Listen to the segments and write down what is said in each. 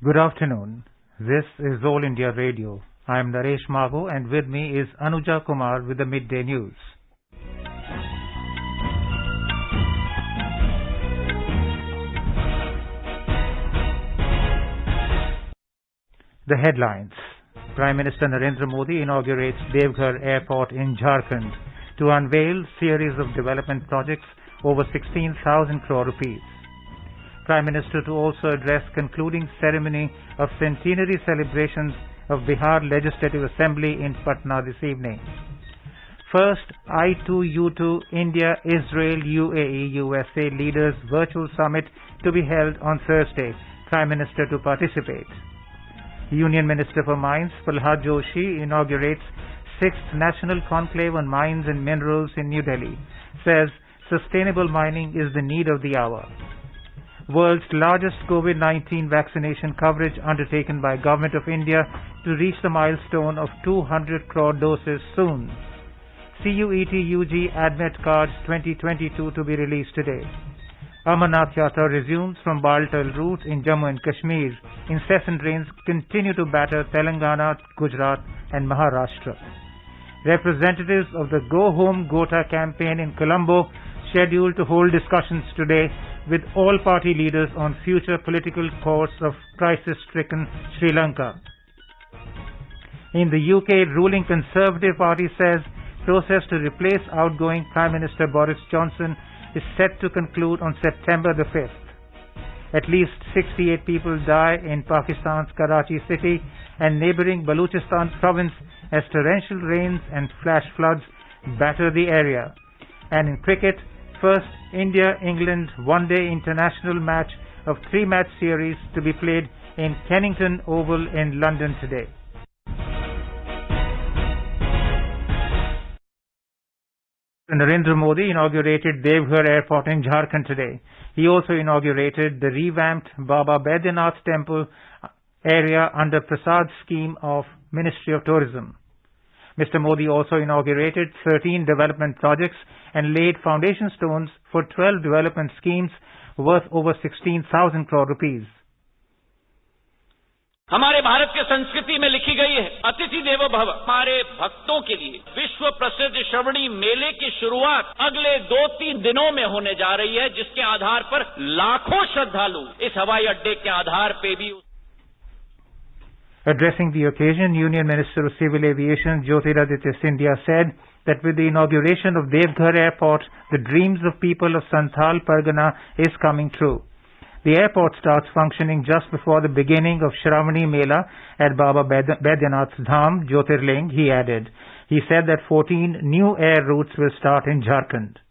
Good afternoon. This is All India Radio. I am Naresh Mago and with me is Anuja Kumar with the Midday News. The headlines. Prime Minister Narendra Modi inaugurates Devghar Airport in Jharkhand to unveil series of development projects over 16,000 crore rupees. Prime Minister to also address concluding ceremony of Centenary celebrations of Bihar Legislative Assembly in Patna this evening. First I2U2 India, Israel, UAE, USA leaders virtual summit to be held on Thursday. Prime Minister to participate. Union Minister for Mines Pralhad Joshi inaugurates 6th National Conclave on Mines and Minerals in New Delhi. Says sustainable mining is the need of the hour. World's largest COVID-19 vaccination coverage undertaken by Government of India to reach the milestone of 200 crore doses soon. CUET UG Admit Cards 2022 to be released today. Amarnath Yatra resumes from Baltal route in Jammu and Kashmir. Incessant rains continue to batter Telangana, Gujarat and Maharashtra. Representatives of the Go Home Gota campaign in Colombo scheduled to hold discussions today with all party leaders on future political course of crisis-stricken Sri Lanka. In the UK, ruling Conservative Party says process to replace outgoing Prime Minister Boris Johnson is set to conclude on September the 5th. At least 68 people die in Pakistan's Karachi city and neighbouring Balochistan province as torrential rains and flash floods batter the area. And in cricket, first India-England one-day international match of 3-match series to be played in Kennington Oval in London today. Narendra Modi inaugurated Devghar Airport in Jharkhand today. He also inaugurated the revamped Baba Baidyanath Temple area under Prasad's scheme of Ministry of Tourism. Mr. Modi also inaugurated 13 development projects and laid foundation stones for 12 development schemes worth over 16,000 crore rupees. हमारे भारत के संस्कृति में लिखी गई है अतिथि देवो भव। हमारे भक्तों के लिए विश्व प्रसिद्ध श्रवणी मेले की शुरुआत अगले 2-3 दिनों में होने जा रही है, जिसके आधार पर लाखों श्रद्धालु इस हवाई अड्डे के आधार पे भी. Addressing the occasion, Union Minister of Civil Aviation Jyotiraditya Scindia said that with the inauguration of Devghar Airport, the dreams of people of Santhal Pargana is coming true. The airport starts functioning just before the beginning of Shravani Mela at Baba Baidyanath Dham, Jyotirling, he added. He said that 14 new air routes will start in Jharkhand.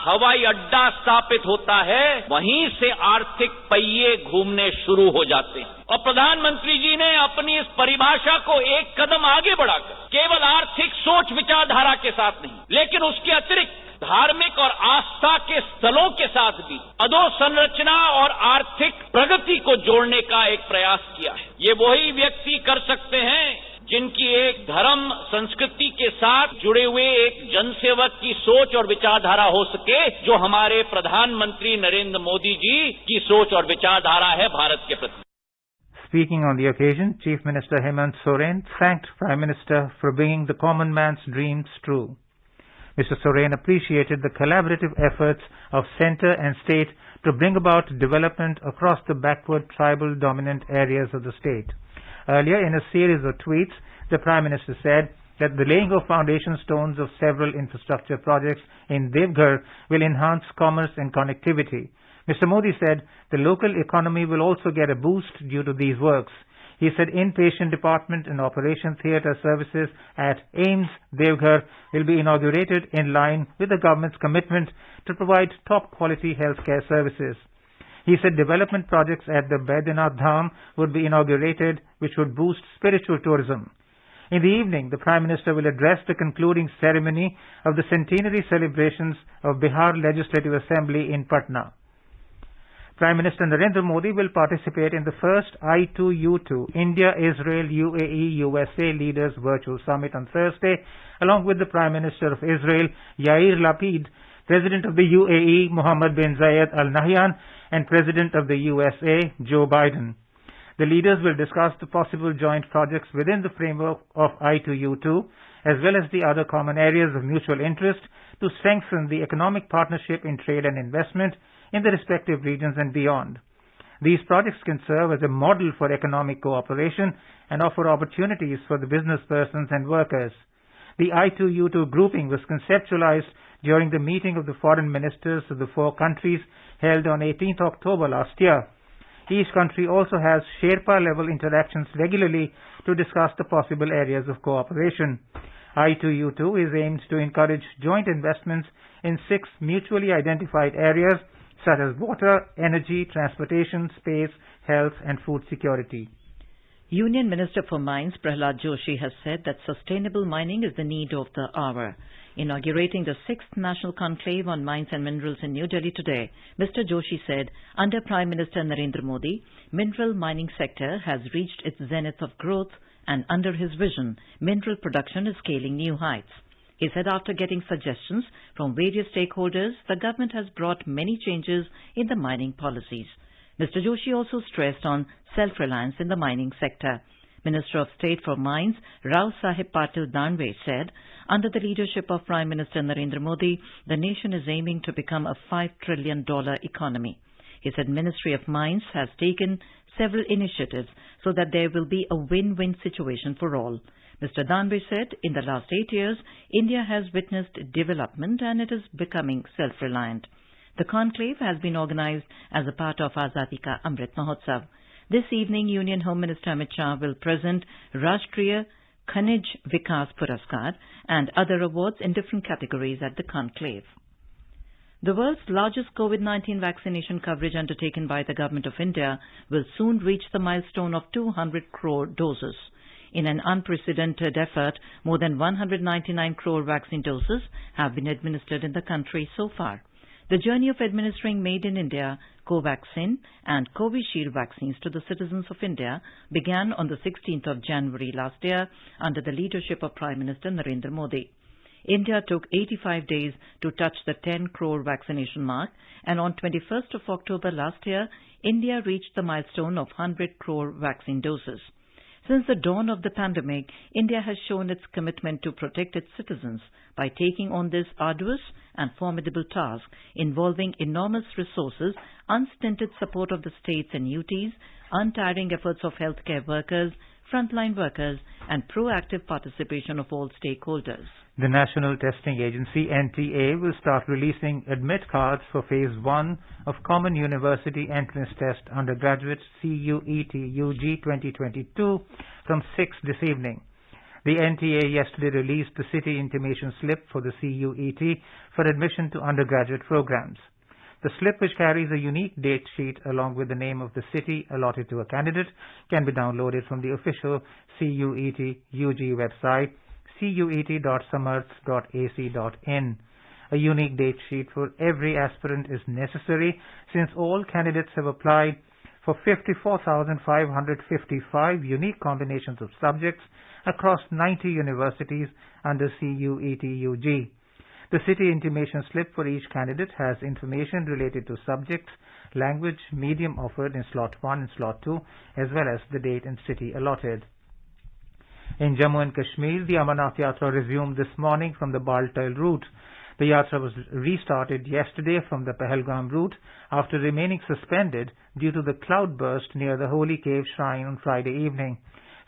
हवाई अड्डा स्थापित होता है, वहीं से आर्थिक पहिए घूमने शुरू हो जाते हैं. और प्रधानमंत्री जी ने अपनी इस परिभाषा को एक कदम आगे बढ़ाकर केवल आर्थिक सोच विचारधारा के साथ नहीं, लेकिन उसके अतिरिक्त धार्मिक और आस्था के स्थलों के साथ भी अधोसंरचना और आर्थिक प्रगति को जोड़ने का एक प्रयास किया है. ये वही व्यक्ति कर सकते हैं जिनकी एक धर्म संस्कृति के साथ जुड़े हुए एक जनसेवक की सोच और विचारधारा हो सके, जो हमारे प्रधानमंत्री नरेंद्र मोदी जी की सोच और विचारधारा है भारत के प्रति. Speaking on the occasion, Chief Minister Hemant Soren thanked Prime Minister for bringing the common man's dreams true. Mr. Soren appreciated the collaborative efforts of centre and state to bring about development across the backward tribal dominant areas of the state. Earlier, in a series of tweets, the Prime Minister said that the laying of foundation stones of several infrastructure projects in Devghar will enhance commerce and connectivity. Mr. Modi said the local economy will also get a boost due to these works. He said inpatient department and operation theatre services at AIIMS Devghar will be inaugurated in line with the government's commitment to provide top quality healthcare services. He said development projects at the Baidyanath Dham would be inaugurated, which would boost spiritual tourism. In the evening, the Prime Minister will address the concluding ceremony of the Centenary celebrations of Bihar Legislative Assembly in Patna. Prime Minister Narendra Modi will participate in the first I2U2 India, Israel, UAE, USA leaders virtual summit on Thursday, along with the Prime Minister of Israel, Yair Lapid, President of the UAE, Mohammed bin Zayed Al Nahyan, and President of the USA, Joe Biden. The leaders will discuss the possible joint projects within the framework of I2U2, as well as the other common areas of mutual interest to strengthen the economic partnership in trade and investment in the respective regions and beyond. These projects can serve as a model for economic cooperation and offer opportunities for the business persons and workers. The I2U2 grouping was conceptualized during the meeting of the foreign ministers of the four countries held on 18th October last year. Each country also has Sherpa-level interactions regularly to discuss the possible areas of cooperation. I2U2 is aimed to encourage joint investments in 6 mutually identified areas such as water, energy, transportation, space, health, and food security. Union Minister for Mines Prahlad Joshi has said that sustainable mining is the need of the hour. Inaugurating the 6th National Conclave on Mines and Minerals in New Delhi today, Mr. Joshi said, under Prime Minister Narendra Modi, mineral mining sector has reached its zenith of growth, and under his vision, mineral production is scaling new heights. He said after getting suggestions from various stakeholders, the government has brought many changes in the mining policies. Mr. Joshi also stressed on self-reliance in the mining sector. Minister of State for Mines, Rao Sahib Patil Danve, said, under the leadership of Prime Minister Narendra Modi, the nation is aiming to become a $5 trillion economy. He said Ministry of Mines has taken several initiatives so that there will be a win-win situation for all. Mr. Danve said, in the last 8 years, India has witnessed development and it is becoming self-reliant. The conclave has been organized as a part of Azadi Ka Amrit Mahotsav. This evening, Union Home Minister Amit Shah will present Rashtriya Khanij Vikas Puraskar and other awards in different categories at the conclave. The world's largest COVID-19 vaccination coverage undertaken by the Government of India will soon reach the milestone of 200 crore doses. In an unprecedented effort, more than 199 crore vaccine doses have been administered in the country so far. The journey of administering Made in India, Covaxin and Covishield vaccines to the citizens of India began on the 16th of January last year under the leadership of Prime Minister Narendra Modi. India took 85 days to touch the 10 crore vaccination mark, and on 21st of October last year, India reached the milestone of 100 crore vaccine doses. Since the dawn of the pandemic, India has shown its commitment to protect its citizens by taking on this arduous and formidable task involving enormous resources, unstinted support of the states and UTs, untiring efforts of healthcare workers, frontline workers, and proactive participation of all stakeholders. The National Testing Agency, NTA, will start releasing admit cards for Phase 1 of Common University Entrance Test Undergraduate CUET UG 2022 from 6 this evening. The NTA yesterday released the city intimation slip for the CUET for admission to undergraduate programs. The slip, which carries a unique date sheet along with the name of the city allotted to a candidate, can be downloaded from the official CUET UG website, cuet.samarth.ac.in. A unique date sheet for every aspirant is necessary since all candidates have applied for 54,555 unique combinations of subjects across 90 universities under CUET UG. The city intimation slip for each candidate has information related to subjects, language, medium offered in slot 1 and slot 2, as well as the date and city allotted. In Jammu and Kashmir, the Amarnath Yatra resumed this morning from the Baltal route. The Yatra was restarted yesterday from the Pahalgam route after remaining suspended due to the cloudburst near the Holy Cave Shrine on Friday evening.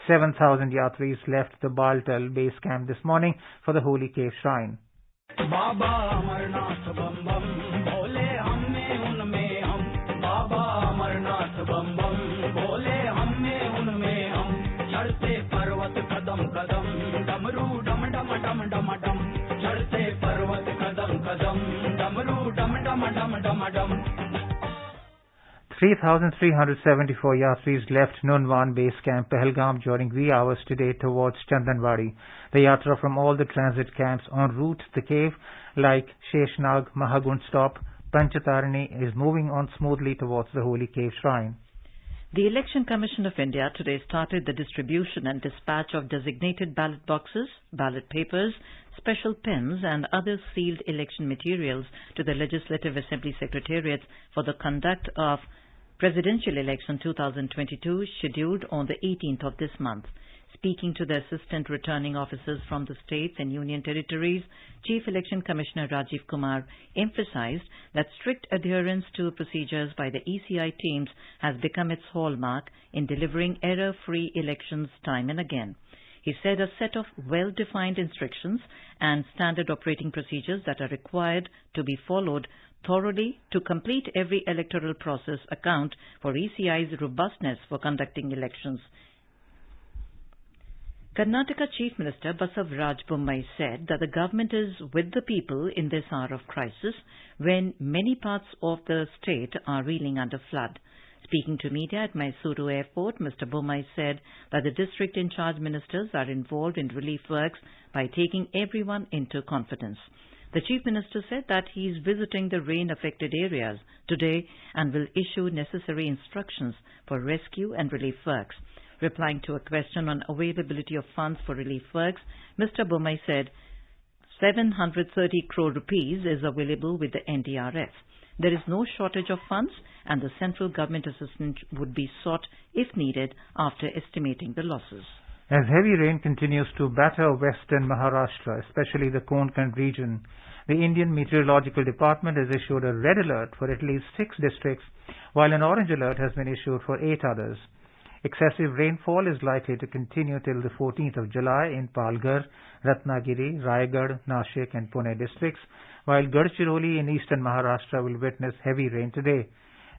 7,000 Yatris left the Baltal base camp this morning for the Holy Cave Shrine. Baba Amarnath Bam Bam Bole Hamme Unme Hum Baba Amarnath Bam Bam Bole Hamme Unme Hum Charte Parvat Kadam Kadam Damru Dam Dam Dam Dam Dam Charte Parvat Kadam Kadam Damru Dam Dam Dam Dam Dam 3,374 Yatris left Nunwan base camp Pahalgam during wee hours today towards Chandanwadi. The Yatra from all the transit camps en route to the cave like Sheshnag, Mahagund Stop, Panchatarini is moving on smoothly towards the Holy Cave Shrine. The Election Commission of India today started the distribution and dispatch of designated ballot boxes, ballot papers, special pens and other sealed election materials to the Legislative Assembly Secretariats for the conduct of Presidential Election 2022 scheduled on the 18th of this month. Speaking to the assistant returning officers from the states and union territories, Chief Election Commissioner Rajiv Kumar emphasized that strict adherence to procedures by the ECI teams has become its hallmark in delivering error-free elections time and again. He said a set of well-defined instructions and standard operating procedures that are required to be followed thoroughly to complete every electoral process account for ECI's robustness for conducting elections. Karnataka Chief Minister Basavaraj Bommai said that the government is with the people in this hour of crisis when many parts of the state are reeling under flood. Speaking to media at Mysuru Airport, Mr. Bommai said that the district in charge ministers are involved in relief works by taking everyone into confidence. The Chief Minister said that he is visiting the rain-affected areas today and will issue necessary instructions for rescue and relief works. Replying to a question on availability of funds for relief works, Mr. Bommai said 730 crore rupees is available with the NDRF. There is no shortage of funds and the central government assistance would be sought if needed after estimating the losses. As heavy rain continues to batter western Maharashtra, especially the Konkan region, the Indian Meteorological Department has issued a red alert for at least 6 districts, while an orange alert has been issued for 8 others. Excessive rainfall is likely to continue till the 14th of July in Palghar, Ratnagiri, Raigad, Nashik and Pune districts, while Gadchiroli in eastern Maharashtra will witness heavy rain today.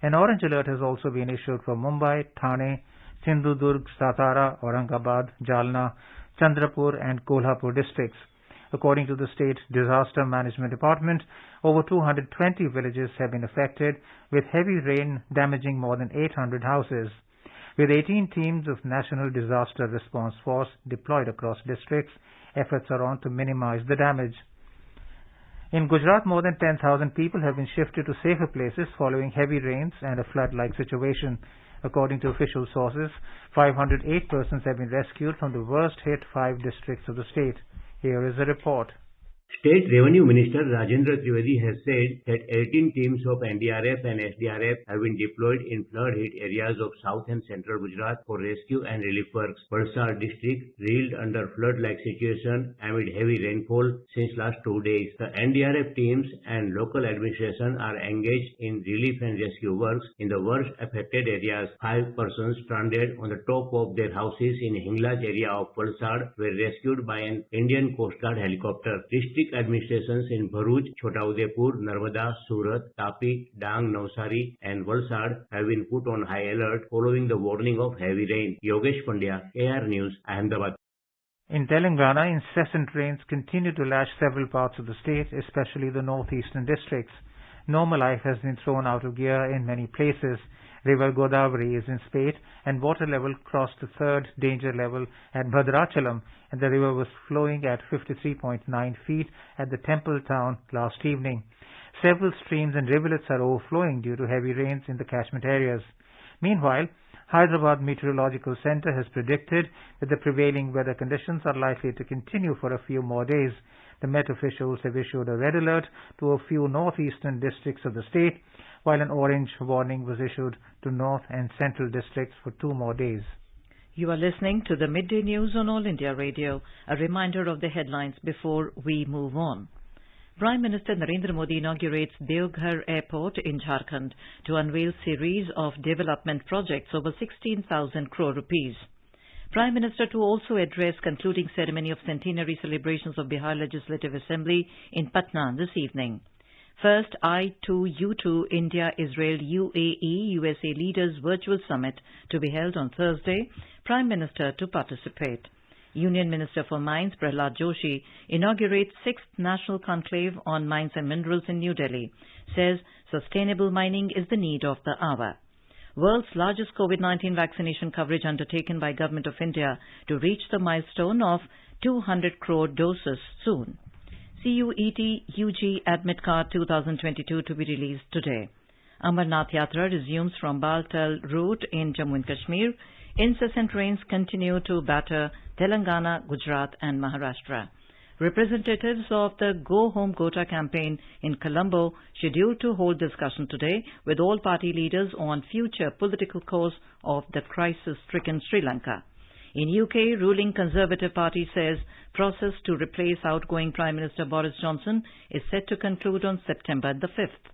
An orange alert has also been issued for Mumbai, Thane, Sindhudurg, Satara, Aurangabad, Jalna, Chandrapur and Kolhapur districts. According to the State Disaster Management Department, over 220 villages have been affected, with heavy rain damaging more than 800 houses. With 18 teams of National Disaster Response Force deployed across districts, efforts are on to minimize the damage. In Gujarat, more than 10,000 people have been shifted to safer places following heavy rains and a flood-like situation. According to official sources, 508 persons have been rescued from the worst-hit 5 districts of the state. Here is a report. State Revenue Minister Rajendra Trivedi has said that 18 teams of NDRF and SDRF have been deployed in flood-hit areas of South and Central Gujarat for rescue and relief works. Valsad district reeled under flood-like situation amid heavy rainfall since last 2 days. The NDRF teams and local administration are engaged in relief and rescue works in the worst affected areas. 5 persons stranded on the top of their houses in Hinglaj area of Valsad were rescued by an Indian Coast Guard helicopter. District administrations in Bharuch, Chotaudeppur, Narmada, Surat, Tapi, Dang, Navsari and Valsad have been put on high alert following the warning of heavy rain. Yogesh Pandya, AR News, Ahmedabad. In Telangana, incessant rains continue to lash several parts of the state, especially the northeastern districts. Normal life has been thrown out of gear in many places. River Godavari is in spate and water level crossed the 3rd danger level at Bhadrachalam, and the river was flowing at 53.9 feet at the temple town last evening. Several streams and rivulets are overflowing due to heavy rains in the catchment areas. Meanwhile, Hyderabad Meteorological Center has predicted that the prevailing weather conditions are likely to continue for a few more days. The Met officials have issued a red alert to a few northeastern districts of the state, while an orange warning was issued to north and central districts for 2 more days. You are listening to the Midday News on All India Radio. A reminder of the headlines before we move on. Prime Minister Narendra Modi inaugurates Devghar Airport in Jharkhand to unveil series of development projects over 16,000 crore rupees. Prime Minister to also address concluding ceremony of Centenary celebrations of Bihar Legislative Assembly in Patna this evening. First I2U2 India-Israel UAE-USA Leaders Virtual Summit to be held on Thursday. Prime Minister to participate. Union Minister for Mines Prahlad Joshi inaugurates 6th National Conclave on Mines and Minerals in New Delhi. Says sustainable mining is the need of the hour. World's largest COVID-19 vaccination coverage undertaken by Government of India to reach the milestone of 200 crore doses soon. CUET UG Admit Card 2022 to be released today. Amarnath Yatra resumes from Baltal route in Jammu and Kashmir. Incessant rains continue to batter Telangana, Gujarat and Maharashtra. Representatives of the Go Home Gota campaign in Colombo scheduled to hold discussion today with all party leaders on future political course of the crisis-stricken Sri Lanka. In UK, ruling Conservative Party says process to replace outgoing Prime Minister Boris Johnson is set to conclude on September the 5th.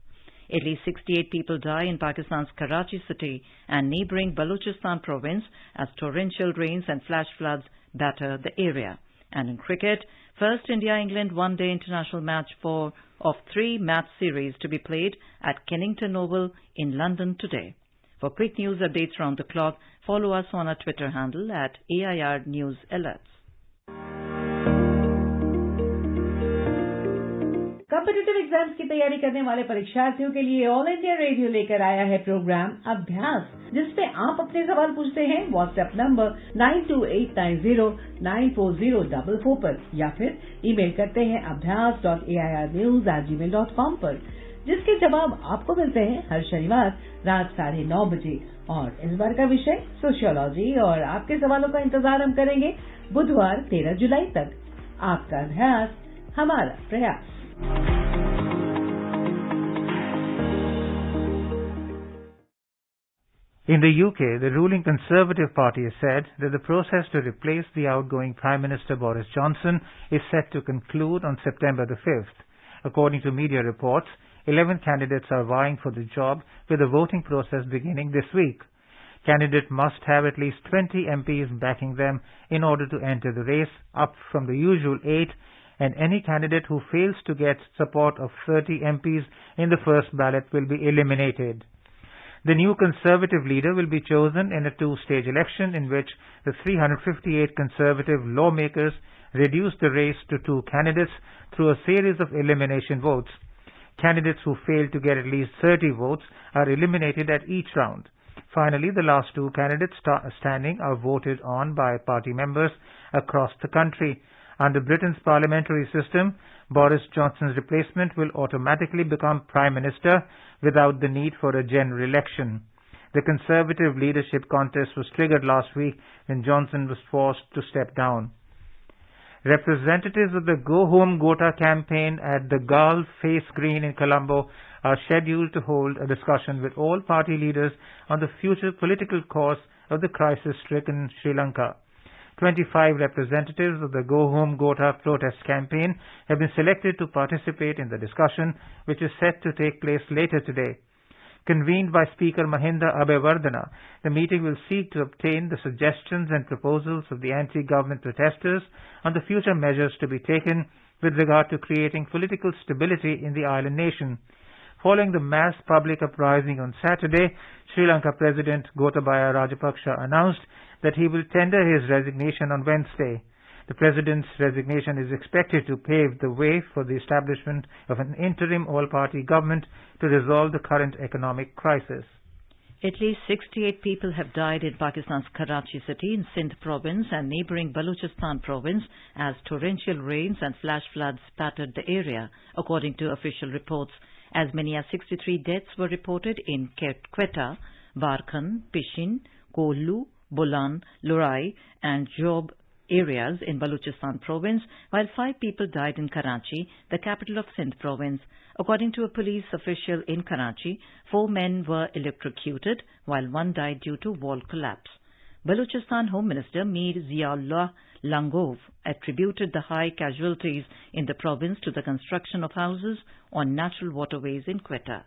At least 68 people die in Pakistan's Karachi city and neighbouring Balochistan province as torrential rains and flash floods batter the area. And in cricket, first India-England one-day international match of 3-match series to be played at Kennington Oval in London today. For quick news updates round the clock, follow us on our Twitter handle at AIR News Alerts. Competitive exams की तैयारी करने वाले परीक्षार्थियों के लिए all India radio लेकर आया है प्रोग्राम अभ्यास, जिसमें आप अपने सवाल पूछते हैं व्हाट्सएप नंबर 9289094044 पर या फिर ईमेल करते हैं abhyas.airnews@gmail.com पर, जिसके जवाब आपको मिलते हैं हर शनिवार रात 9:30 बजे। और इस बार का विषय सोशियोलॉजी और आपके सवालों का इंतजार हम करेंगे बुधवार 13 जुलाई तक। आपका अभ्यास हमारा प्रयास। In the UK, the ruling Conservative Party has said that the process to replace the outgoing Prime Minister Boris Johnson is set to conclude on September the 5th. According to media reports, 11 candidates are vying for the job, with the voting process beginning this week. Candidate must have at least 20 MPs backing them in order to enter the race, up from the usual 8, and any candidate who fails to get support of 30 MPs in the first ballot will be eliminated. The new Conservative leader will be chosen in a two-stage election in which the 358 Conservative lawmakers reduced the race to 2 candidates through a series of elimination votes. Candidates who fail to get at least 30 votes are eliminated at each round. Finally, the last 2 candidates standing are voted on by party members across the country. Under Britain's parliamentary system, Boris Johnson's replacement will automatically become Prime Minister without the need for a general election. The Conservative leadership contest was triggered last week when Johnson was forced to step down. Representatives of the Go Home Gota campaign at the Gal Face Green in Colombo are scheduled to hold a discussion with all party leaders on the future political course of the crisis-stricken Sri Lanka. 25 representatives of the Go Home Gota protest campaign have been selected to participate in the discussion, which is set to take place later today. Convened by Speaker Mahinda Abeyewardena, the meeting will seek to obtain the suggestions and proposals of the anti-government protesters on the future measures to be taken with regard to creating political stability in the island nation. Following the mass public uprising on Saturday, Sri Lanka President Gotabaya Rajapaksa announced that he will tender his resignation on Wednesday. The President's resignation is expected to pave the way for the establishment of an interim all-party government to resolve the current economic crisis. At least 68 people have died in Pakistan's Karachi city in Sindh province and neighbouring Balochistan province as torrential rains and flash floods battered the area, according to official reports. As many as 63 deaths were reported in Quetta, Barkhan, Pishin, Kohlu, Bolan, Lurai and Job areas in Balochistan province, while 5 people died in Karachi, the capital of Sindh province. According to a police official in Karachi, 4 men were electrocuted, while 1 died due to wall collapse. Balochistan Home Minister Mir Ziaullah Langov attributed the high casualties in the province to the construction of houses on natural waterways in Quetta.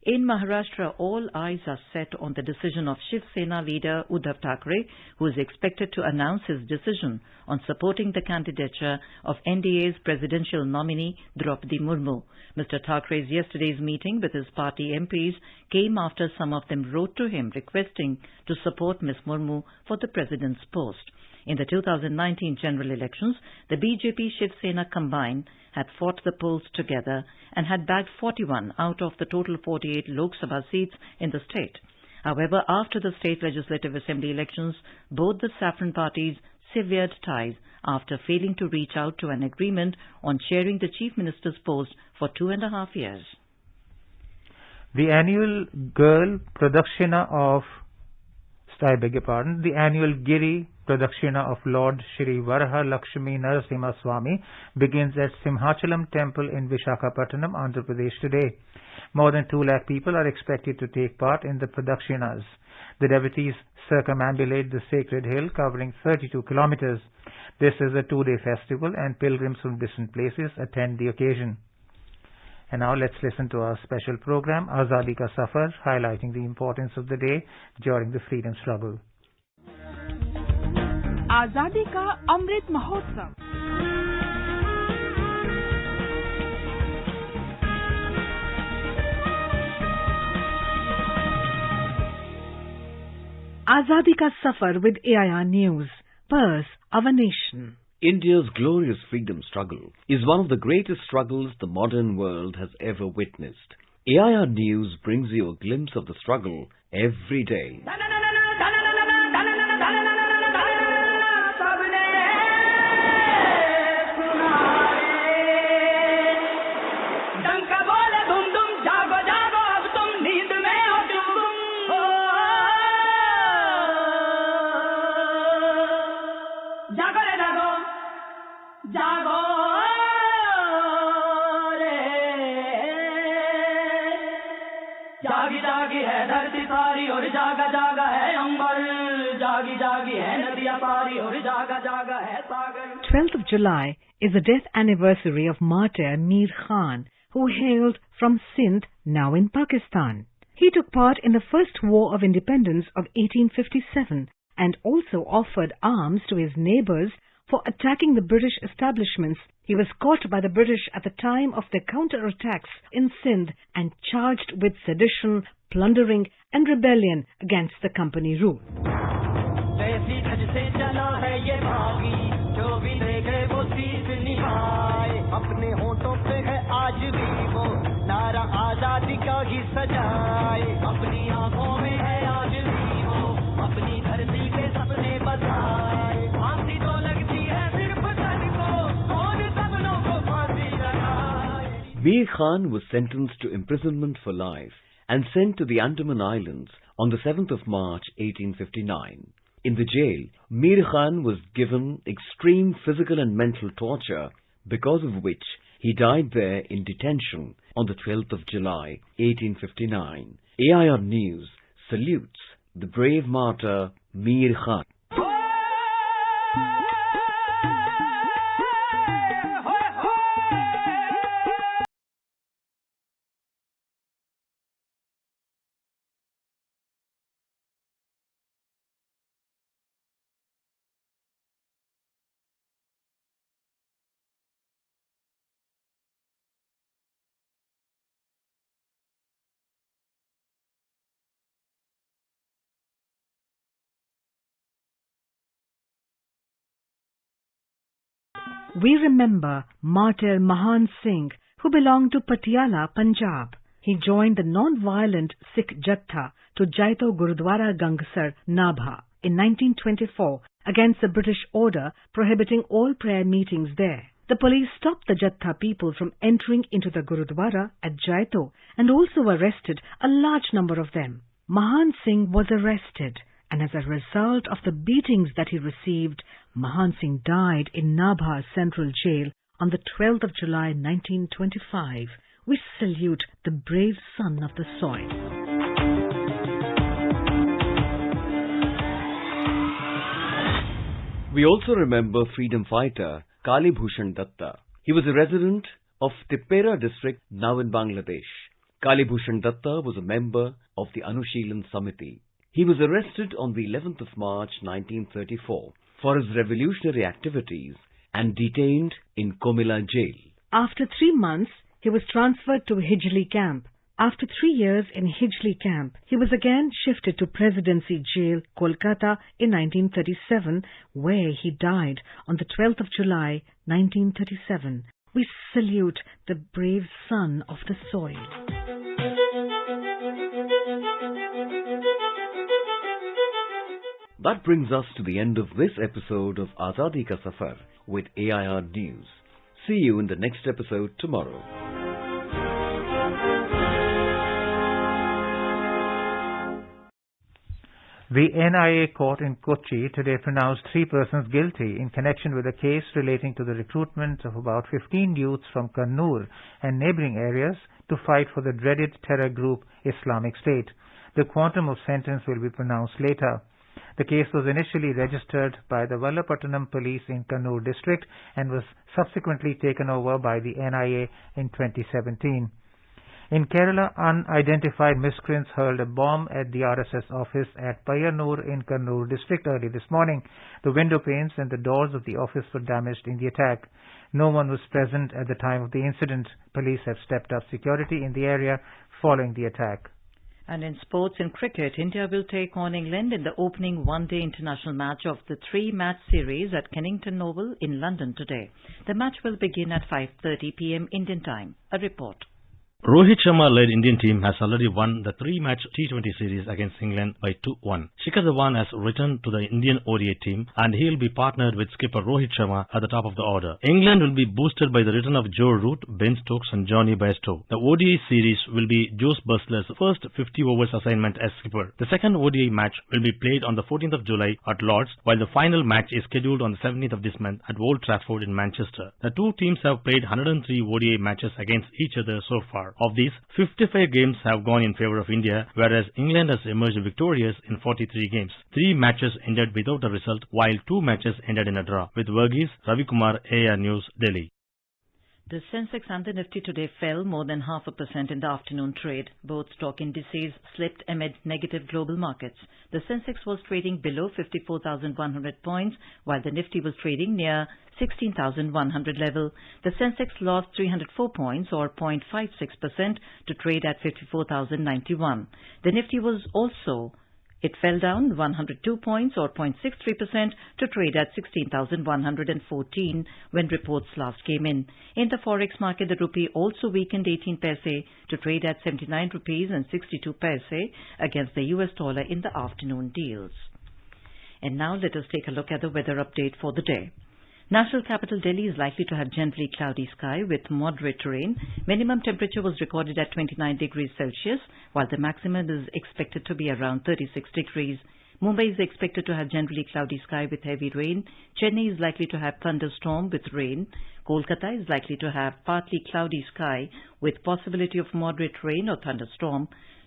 In Maharashtra, all eyes are set on the decision of Shiv Sena leader Uddhav Thackeray, who is expected to announce his decision on supporting the candidature of NDA's presidential nominee Draupadi Murmu. Mr. Thackeray's yesterday's meeting with his party MPs came after some of them wrote to him requesting to support Ms. Murmu for the president's post. In the 2019 general elections, the BJP Shiv Sena combined had fought the polls together and had bagged 41 out of the total 48 Lok Sabha seats in the state. However, after the state legislative assembly elections, both the saffron parties severed ties after failing to reach out to an agreement on sharing the chief minister's post for 2.5 years. The annual the annual Giri Pradakshina of Lord Shri Varaha Lakshmi Narasimha Swami begins at Simhachalam Temple in Visakhapatnam, Andhra Pradesh today. More than 2 lakh people are expected to take part in the Pradakshinas. The devotees circumambulate the sacred hill covering 32 kilometers. This is a 2-day festival and pilgrims from different places attend the occasion. And now let's listen to our special program, Azadi Ka Safar, highlighting the importance of the day during the freedom struggle. आजादी का Amrit Mahotsav. Azadi Ka Safar with AIR News. Pulse of a Nation. India's glorious freedom struggle is one of the greatest struggles the modern world has ever witnessed. AIR News brings you a glimpse of the struggle every day. जागी जागी है धरती सारी और जागा जागा है अंबर, जागी जागी है नदियां सारी और जागा जागा है सागर. 12th of July is the death anniversary of Martyr Neer Khan, who hailed from Sindh, now in Pakistan. He took part in the First War of Independence of 1857 and also offered arms to his neighbours for attacking the British establishments. He was caught by the British at the time of their counter-attacks in Sindh and charged with sedition, plundering and rebellion against the company rule. Mir Khan was sentenced to imprisonment for life and sent to the Andaman Islands on the 7th of March 1859. In the jail, Mir Khan was given extreme physical and mental torture, because of which he died there in detention on the 12th of July 1859. AIR News salutes the brave martyr Mir Khan. We remember Martyr Mahan Singh, who belonged to Patiala, Punjab. He joined the non-violent Sikh Jatha to Jaito Gurudwara Gangsar, Nabha in 1924 against the British order prohibiting all prayer meetings there. The police stopped the Jatha people from entering into the Gurudwara at Jaito and also arrested a large number of them. Mahan Singh was arrested, and as a result of the beatings that he received, Mahan Singh died in Nabha Central Jail on the 12th of July 1925. We salute the brave son of the soil. We also remember freedom fighter Kali Bhushan Datta. He was a resident of Tippera district, now in Bangladesh. Kali Bhushan Datta was a member of the Anushilan Samiti. He was arrested on the 11th of March 1934 for his revolutionary activities and detained in Komila jail. After 3 months, he was transferred to Hijli camp. After 3 years in Hijli camp, he was again shifted to Presidency Jail, Kolkata in 1937, where he died on the 12th of July 1937. We salute the brave son of the soil. That brings us to the end of this episode of Azadi Ka Safar with AIR News. See you in the next episode tomorrow. The NIA court in Kochi today pronounced 3 persons guilty in connection with a case relating to the recruitment of about 15 youths from Karnur and neighboring areas to fight for the dreaded terror group Islamic State. The quantum of sentence will be pronounced later. The case was initially registered by the Vallapattanam police in Karnur district and was subsequently taken over by the NIA in 2017. In Kerala, unidentified miscreants hurled a bomb at the RSS office at Payanor in Karnur district early this morning. The window panes and the doors of the office were damaged in the attack. No one was present at the time of the incident. Police have stepped up security in the area following the attack. And in sports and cricket, India will take on England in the opening one-day international match of the 3-match series at Kennington Oval in London today. The match will begin at 5:30 p.m. Indian time. A report. Rohit Sharma-led Indian team has already won the 3-match T20 series against England by 2-1. Shikhar Dhawan has returned to the Indian ODI team and he will be partnered with skipper Rohit Sharma at the top of the order. England will be boosted by the return of Joe Root, Ben Stokes and Johnny Bairstow. The ODI series will be Joe Butler's first 50 overs assignment as skipper. The second ODI match will be played on the 14th of July at Lord's, while the final match is scheduled on the 17th of this month at Old Trafford in Manchester. The two teams have played 103 ODI matches against each other so far. Of these, 55 games have gone in favour of India, whereas England has emerged victorious in 43 games. 3 matches ended without a result, while 2 matches ended in a draw. With Verghese, Ravikumar, AR News, Delhi. The Sensex and the Nifty today fell more than 0.5% in the afternoon trade. Both stock indices slipped amid negative global markets. The Sensex was trading below 54,100 points, while the Nifty was trading near 16,100 level. The Sensex lost 304 points or 0.56% to trade at 54,091. The Nifty It fell down 102 points or 0.63% to trade at 16,114 when reports last came in. In the forex market, the rupee also weakened 18 paise to trade at 79 rupees and 62 paise against the US dollar in the afternoon deals. And now let us take a look at the weather update for the day. National capital Delhi is likely to have generally cloudy sky with moderate rain. Minimum temperature was recorded at 29 degrees Celsius, while the maximum is expected to be around 36 degrees. Mumbai is expected to have generally cloudy sky with heavy rain. Chennai is likely to have thunderstorm with rain. Kolkata is likely to have partly cloudy sky with possibility of moderate rain or thunderstorm.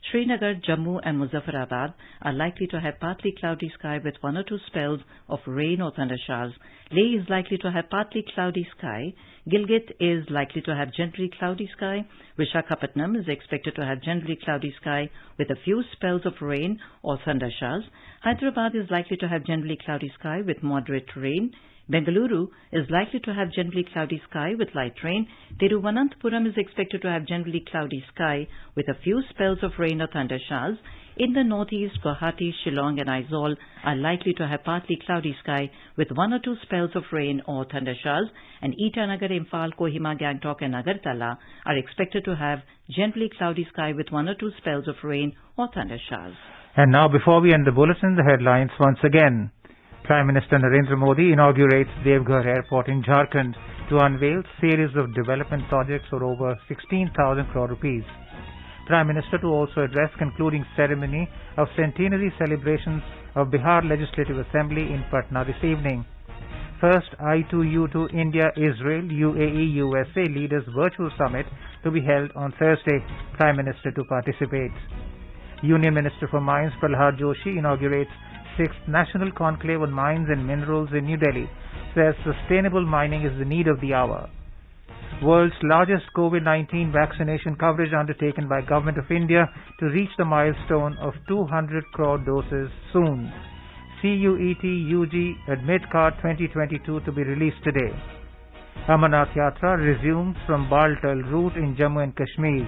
Srinagar, Jammu and Muzaffarabad are likely to have partly cloudy sky with 1 or 2 spells of rain or thunder showers. Leh is likely to have partly cloudy sky. Gilgit is likely to have generally cloudy sky. Visakhapatnam is expected to have generally cloudy sky with a few spells of rain or thunder showers. Hyderabad is likely to have generally cloudy sky with moderate rain. Bengaluru is likely to have generally cloudy sky with light rain. Thiruvananthapuram is expected to have generally cloudy sky with a few spells of rain or thunder showers. In the northeast, Guwahati, Shillong and Aizawl are likely to have partly cloudy sky with 1 or 2 spells of rain or thunder showers. And Itanagar, Imphal, Kohima, Gangtok and Agartala are expected to have generally cloudy sky with 1 or 2 spells of rain or thunder showers. And now, before we end the bulletin, the headlines once again. Prime Minister Narendra Modi inaugurates Devghar Airport in Jharkhand to unveil series of development projects for over 16,000 crore rupees. Prime Minister to also address concluding ceremony of Centenary celebrations of Bihar Legislative Assembly in Patna this evening. First I2U2 India-Israel UAE-USA Leaders Virtual Summit to be held on Thursday. Prime Minister to participate. Union Minister for Mines Prhlad Joshi inaugurates 6th National Conclave on Mines and Minerals in New Delhi, says sustainable mining is the need of the hour. World's largest COVID-19 vaccination coverage undertaken by Government of India to reach the milestone of 200 crore doses soon. CUET UG Admit Card 2022 to be released today. Amarnath Yatra resumes from Baltal route in Jammu and Kashmir.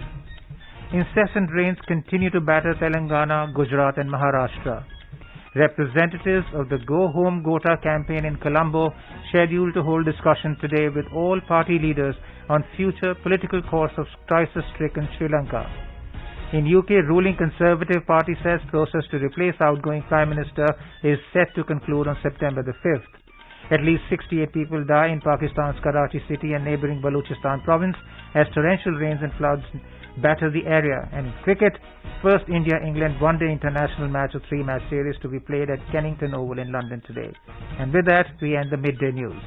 Incessant rains continue to batter Telangana, Gujarat and Maharashtra. Representatives of the Go Home Gota campaign in Colombo scheduled to hold discussion today with all party leaders on future political course of crisis-stricken Sri Lanka. In UK, ruling Conservative Party says process to replace outgoing Prime Minister is set to conclude on September the 5th. At least 68 people die in Pakistan's Karachi city and neighbouring Balochistan province as torrential rains and floods batter the area. And in cricket, first India-England one-day international match of three-match series to be played at Kennington Oval in London today. And with that, we end the midday news.